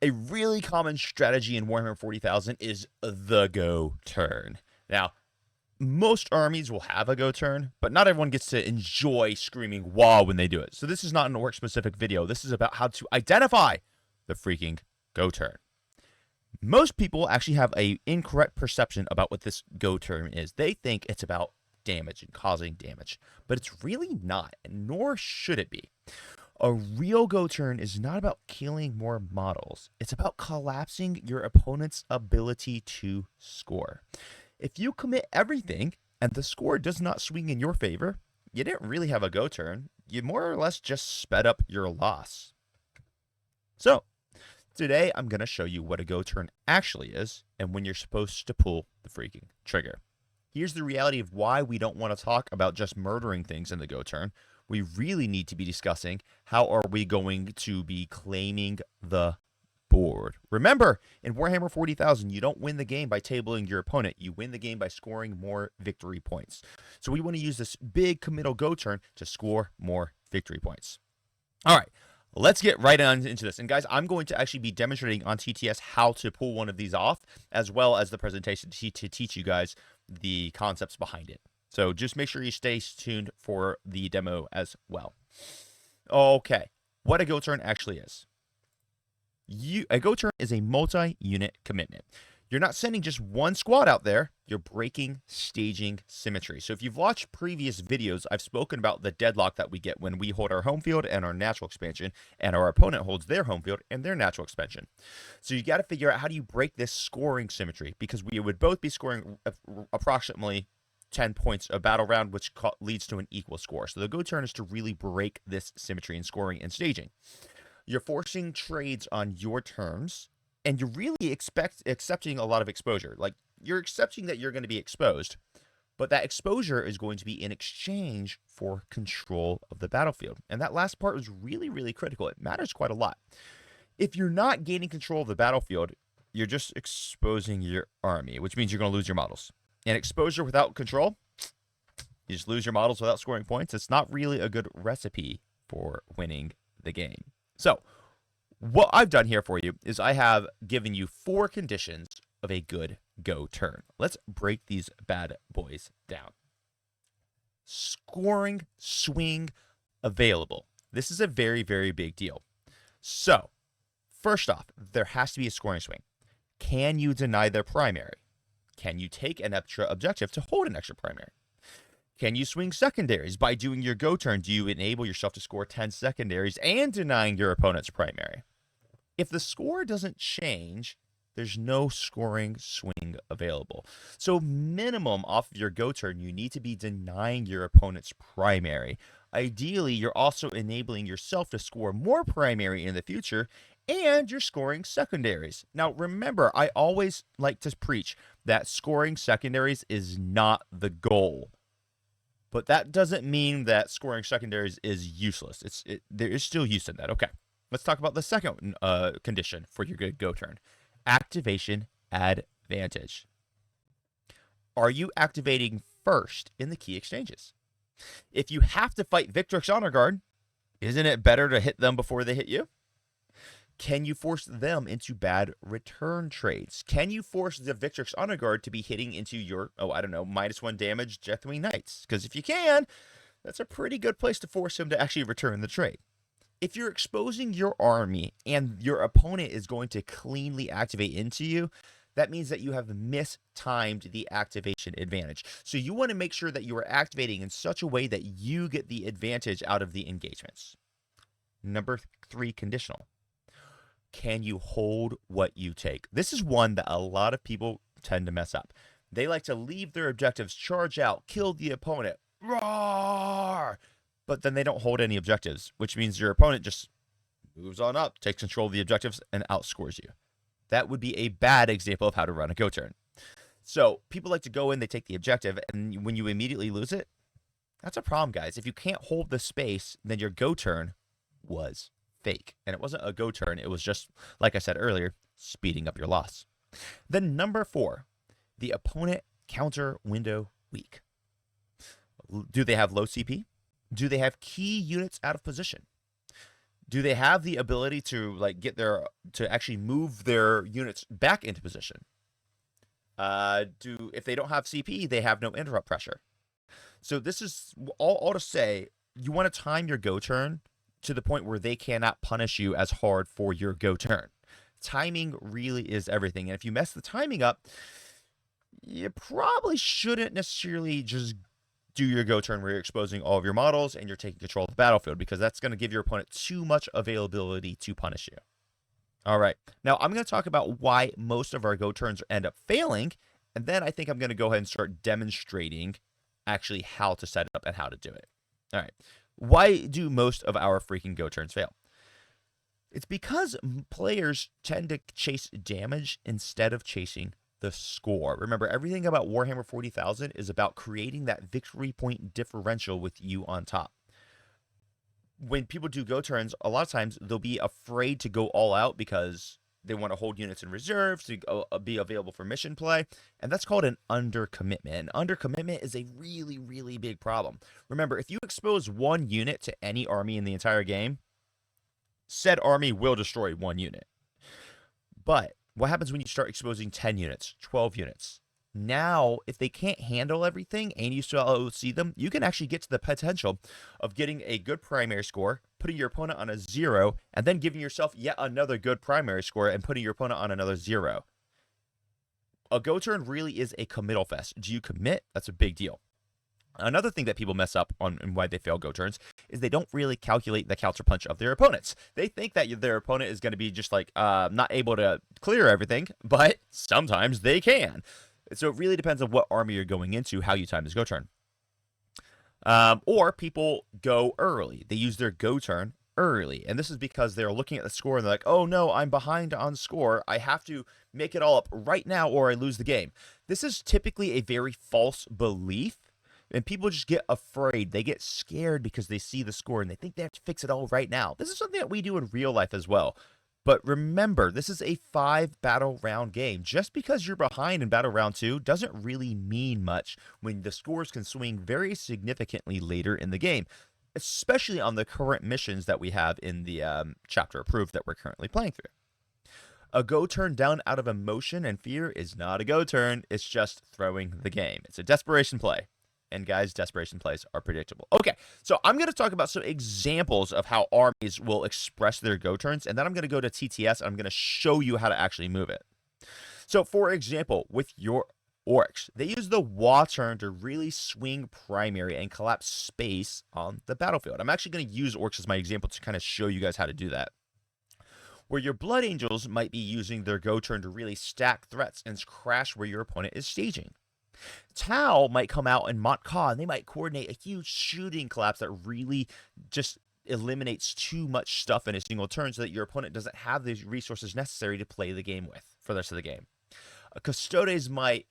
A really common strategy in Warhammer 40,000 is the go turn. Now, most armies will have a go turn, but not everyone gets to enjoy screaming "wow" when they do it. So this is not an orc specific video. This is about how to identify the freaking go turn. Most people actually have an incorrect perception about what this go turn is. They think it's about damage and causing damage, but it's really not, nor should it be. A real go turn is not about killing more models. It's about collapsing your opponent's ability to score. If you commit everything and the score does not swing in your favor, you didn't really have a go turn. You more or less just sped up your loss. So, today I'm going to show you what a go turn actually is and when you're supposed to pull the freaking trigger. Here's the reality of why we don't want to talk about just murdering things in the go turn. We really need to be discussing how are we going to be claiming the board. Remember, in Warhammer 40,000, you don't win the game by tabling your opponent. You win the game by scoring more victory points. So we want to use this big committal go turn to score more victory points. All right, let's get right on into this. And guys, I'm going to actually be demonstrating on TTS how to pull one of these off, as well as the presentation to teach you guys the concepts behind it. So just make sure you stay tuned for the demo as well. Okay, what a go turn actually is. A go turn is a multi-unit commitment. You're not sending just one squad out there, you're breaking staging symmetry. So if you've watched previous videos, I've spoken about the deadlock that we get when we hold our home field and our natural expansion, and our opponent holds their home field and their natural expansion. So you got to figure out how do you break this scoring symmetry, because we would both be scoring approximately 10 points a battle round, which leads to an equal score. So the go turn is to really break this symmetry in scoring and staging. You're forcing trades on your terms, and you're really accepting a lot of exposure. Like, you're accepting that you're going to be exposed, but that exposure is going to be in exchange for control of the battlefield. And that last part is really, really critical. It matters quite a lot. If you're not gaining control of the battlefield, you're just exposing your army, which means you're going to lose your models. And exposure without control, you just lose your models without scoring points. It's not really a good recipe for winning the game. So, what I've done here for you is I have given you 4 conditions of a good go turn. Let's break these bad boys down. Scoring, swing, available. This is a very, very big deal. So, first off, there has to be a scoring swing. Can you deny their primary? Can you take an extra objective to hold an extra primary? Can you swing secondaries? By doing your go turn, do you enable yourself to score 10 secondaries and denying your opponent's primary? If the score doesn't change, there's no scoring swing available. So minimum off of your go turn, you need to be denying your opponent's primary. Ideally, you're also enabling yourself to score more primary in the future, and you're scoring secondaries. Now, remember, I always like to preach that scoring secondaries is not the goal. But that doesn't mean that scoring secondaries is useless. There is still use in that. Okay, let's talk about the second condition for your good go turn. Activation advantage. Are you activating first in the key exchanges? If you have to fight Victrix Honor Guard, isn't it better to hit them before they hit you? Can you force them into bad return trades? Can you force the Victrix Honor Guard to be hitting into your, -1 damage Deathwing Knights? Because if you can, that's a pretty good place to force him to actually return the trade. If you're exposing your army and your opponent is going to cleanly activate into you, that means that you have mistimed the activation advantage. So you want to make sure that you are activating in such a way that you get the advantage out of the engagements. Number 3, conditional. Can you hold what you take? This is one that a lot of people tend to mess up. They like to leave their objectives, charge out, kill the opponent, roar, but then they don't hold any objectives, which means your opponent just moves on up, takes control of the objectives, and outscores you. That would be a bad example of how to run a go turn. So people like to go in, they take the objective, and when you immediately lose it, that's a problem, guys. If you can't hold the space, then your go turn was fake. And it wasn't a go turn. It was just, like I said earlier, speeding up your loss. Then number 4, the opponent counter window weak. Do they have low CP? Do they have key units out of position? Do they have the ability to like to actually move their units back into position? If they don't have CP, they have no interrupt pressure. So this is all to say, you want to time your go turn to the point where they cannot punish you as hard for your go turn. Timing really is everything. And if you mess the timing up, you probably shouldn't necessarily just do your go turn where you're exposing all of your models and you're taking control of the battlefield, because that's going to give your opponent too much availability to punish you. All right. Now, I'm going to talk about why most of our go turns end up failing, and then I think I'm going to go ahead and start demonstrating actually how to set it up and how to do it. All right. Why do most of our freaking go turns fail? It's because players tend to chase damage instead of chasing the score. Remember, everything about Warhammer 40,000 is about creating that victory point differential with you on top. When people do go turns, a lot of times they'll be afraid to go all out because they want to hold units in reserve to be available for mission play, and that's called an undercommitment. And undercommitment is a really, really big problem. Remember, if you expose one unit to any army in the entire game, said army will destroy one unit. But what happens when you start exposing 10 units, 12 units? Now, if they can't handle everything and you still see them, you can actually get to the potential of getting a good primary score, putting your opponent on a 0, and then giving yourself yet another good primary score and putting your opponent on another 0. A go turn really is a committal fest. Do you commit? That's a big deal. Another thing that people mess up on and why they fail go turns is they don't really calculate the counterpunch of their opponents. They think that their opponent is going to be just like not able to clear everything, but sometimes they can. So it really depends on what army you're going into, how you time this go turn. Or people go early. They use their go turn early. And this is because they're looking at the score and they're like, oh no, I'm behind on score. I have to make it all up right now or I lose the game. This is typically a very false belief. And people just get afraid. They get scared because they see the score and they think they have to fix it all right now. This is something that we do in real life as well. But remember, this is a 5 battle round game. Just because you're behind in battle round 2 doesn't really mean much when the scores can swing very significantly later in the game, especially on the current missions that we have in the chapter approved that we're currently playing through. A go turn down out of emotion and fear is not a go turn. It's just throwing the game. It's a desperation play. And guys, desperation plays are predictable. Okay, so I'm going to talk about some examples of how armies will express their go turns, and then I'm going to go to TTS, and I'm going to show you how to actually move it. So, for example, with your orcs, they use the Wa turn to really swing primary and collapse space on the battlefield. I'm actually going to use orcs as my example to kind of show you guys how to do that. Where your Blood Angels might be using their go turn to really stack threats and crash where your opponent is staging. Tau might come out in Montcalm, and they might coordinate a huge shooting collapse that really just eliminates too much stuff in a single turn so that your opponent doesn't have the resources necessary to play the game with for the rest of the game. Custodes might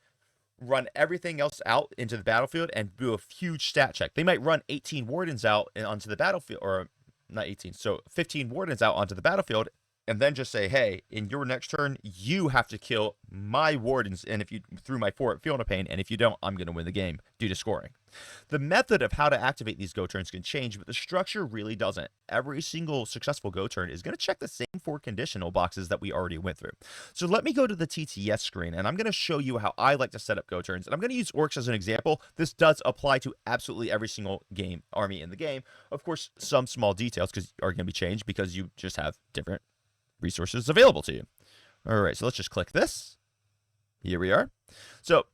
run everything else out into the battlefield and do a huge stat check. They might run 18 Wardens out onto the battlefield, or not 18, so 15 Wardens out onto the battlefield, and then just say, hey, in your next turn, you have to kill my Wardens, and if you through my field of pain, and if you don't, I'm going to win the game due to scoring. The method of how to activate these go turns can change, but the structure really doesn't. Every single successful go turn is going to check the same 4 conditional boxes that we already went through. So let me go to the TTS screen, and I'm going to show you how I like to set up go turns, and I'm going to use orcs as an example. This does apply to absolutely every single army in the game. Of course, some small details are going to be changed because you just have different resources available to you. All right, so let's just click this. Here we are. So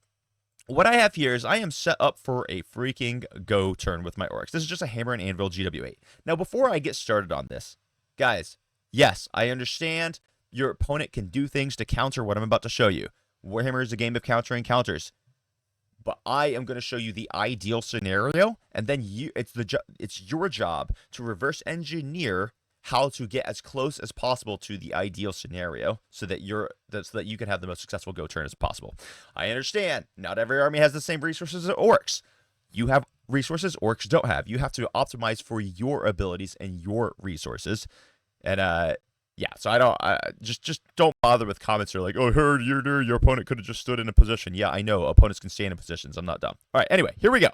what I have here is I am set up for a freaking go turn with my orcs. This is just a hammer and anvil GW8. Now, before I get started on this, guys, yes, I understand your opponent can do things to counter what I'm about to show you. Warhammer is a game of countering counters. But I am going to show you the ideal scenario, and then it's your job to reverse engineer how to get as close as possible to the ideal scenario so that you can have the most successful go turn as possible. I understand not every army has the same resources as orcs. You have resources orcs don't have. You have to optimize for your abilities and your resources. And yeah, so just don't bother with comments that are like, oh, heard your opponent could have just stood in a position. Yeah, I know opponents can stand in positions. I'm not dumb. All right, anyway, here we go.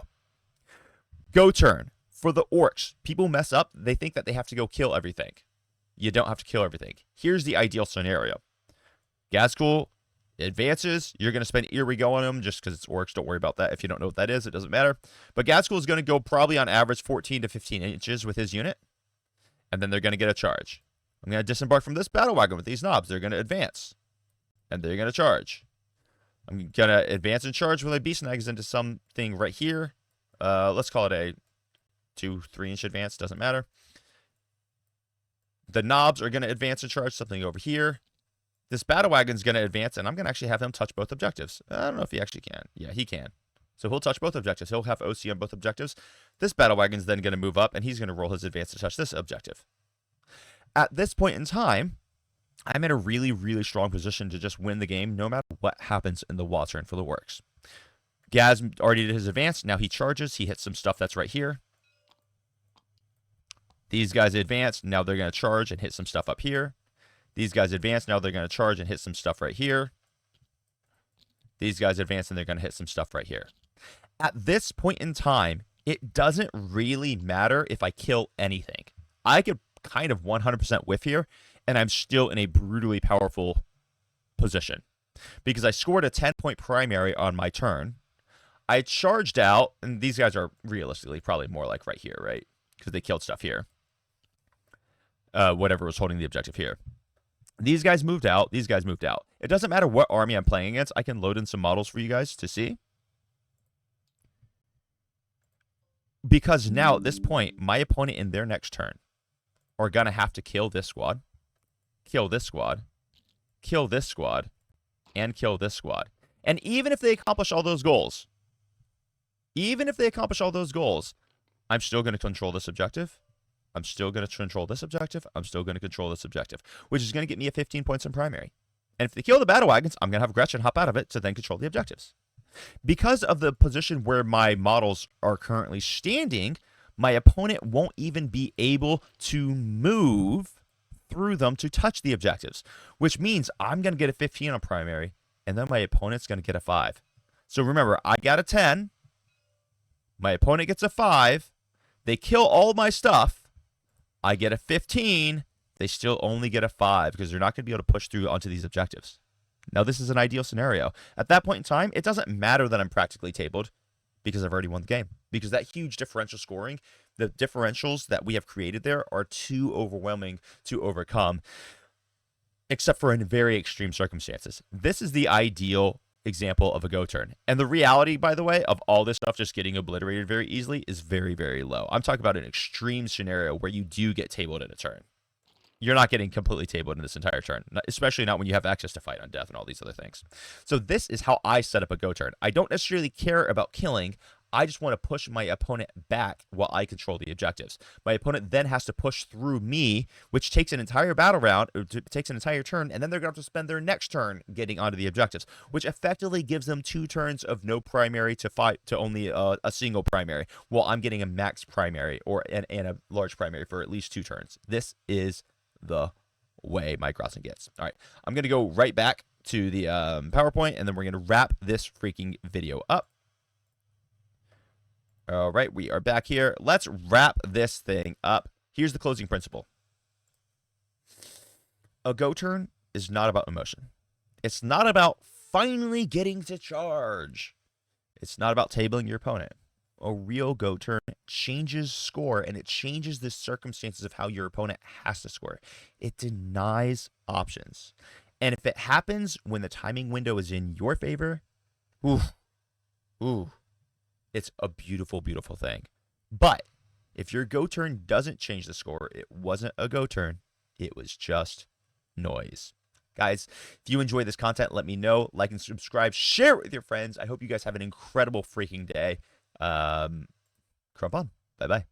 Go turn. For the orcs, people mess up. They think that they have to go kill everything. You don't have to kill everything. Here's the ideal scenario. Gazgul advances. You're going to spend Earwig on him just because it's orcs. Don't worry about that. If you don't know what that is, it doesn't matter. But Gazgul is going to go probably on average 14 to 15 inches with his unit. And then they're going to get a charge. I'm going to disembark from this battle wagon with these knobs. They're going to advance. And they're going to charge. I'm going to advance and charge with my beast nags into something right here. Let's call it a 2-3 inch advance. Doesn't matter. The knobs are going to advance and charge something over here. This battle wagon is going to advance, and I'm going to actually have him touch both objectives. I don't know if he actually can. Yeah, he can. So he'll touch both objectives. He'll have OC on both objectives. This battle wagon is then going to move up, and he's going to roll his advance to touch this objective. At this point in time, I'm in a really, really strong position to just win the game no matter what happens in the wall turn for the works. Gaz already did his advance. Now he charges. He hits some stuff that's right here. These guys advance. Now they're going to charge and hit some stuff up here. These guys advance. Now they're going to charge and hit some stuff right here. These guys advance and they're going to hit some stuff right here. At this point in time, it doesn't really matter if I kill anything. I could kind of 100% whiff here, and I'm still in a brutally powerful position. Because I scored a 10-point primary on my turn. I charged out, and these guys are realistically probably more like right here, right? Because they killed stuff here. Whatever was holding the objective here. These guys moved out. These guys moved out. It doesn't matter what army I'm playing against. I can load in some models for you guys to see. Because now, at this point, my opponent in their next turn are going to have to kill this squad, kill this squad, kill this squad, and kill this squad. And even if they accomplish all those goals, I'm still going to control this objective. I'm still going to control this objective. I'm still going to control this objective, which is going to get me a 15 points in primary. And if they kill the battle wagons, I'm going to have Gretchen hop out of it to then control the objectives. Because of the position where my models are currently standing, my opponent won't even be able to move through them to touch the objectives, which means I'm going to get a 15 on primary, and then my opponent's going to get a 5. So remember, I got a 10. My opponent gets a 5. They kill all my stuff. I get a 15. They still only get a 5 because they're not going to be able to push through onto these objectives. Now, this is an ideal scenario. At that point in time, it doesn't matter that I'm practically tabled because I've already won the game. Because that huge differential scoring, the differentials that we have created there are too overwhelming to overcome, except for in very extreme circumstances. This is the ideal example of a go turn. And the reality, by the way, of all this stuff just getting obliterated very easily is very, very low. I'm talking about an extreme scenario where you do get tabled in a turn. You're not getting completely tabled in this entire turn, especially not when you have access to fight on death and all these other things. So this is how I set up a go turn. I don't necessarily care about killing. I just want to push my opponent back while I control the objectives. My opponent then has to push through me, which takes an entire battle round, or takes an entire turn, and then they're going to have to spend their next turn getting onto the objectives, which effectively gives them 2 turns of no primary to fight to only a single primary, while I'm getting a max primary and a large primary for at least 2 turns. This is the way my crossing gets. All right, I'm going to go right back to the PowerPoint, and then we're going to wrap this freaking video up. All right, we are back here. Let's wrap this thing up. Here's the closing principle. A go turn is not about emotion. It's not about finally getting to charge. It's not about tabling your opponent. A real go turn changes score, and it changes the circumstances of how your opponent has to score. It denies options. And if it happens when the timing window is in your favor, it's a beautiful, beautiful thing. But if your go turn doesn't change the score, it wasn't a go turn. It was just noise. Guys, if you enjoy this content, let me know. Like and subscribe. Share it with your friends. I hope you guys have an incredible freaking day. Crump on. Bye-bye.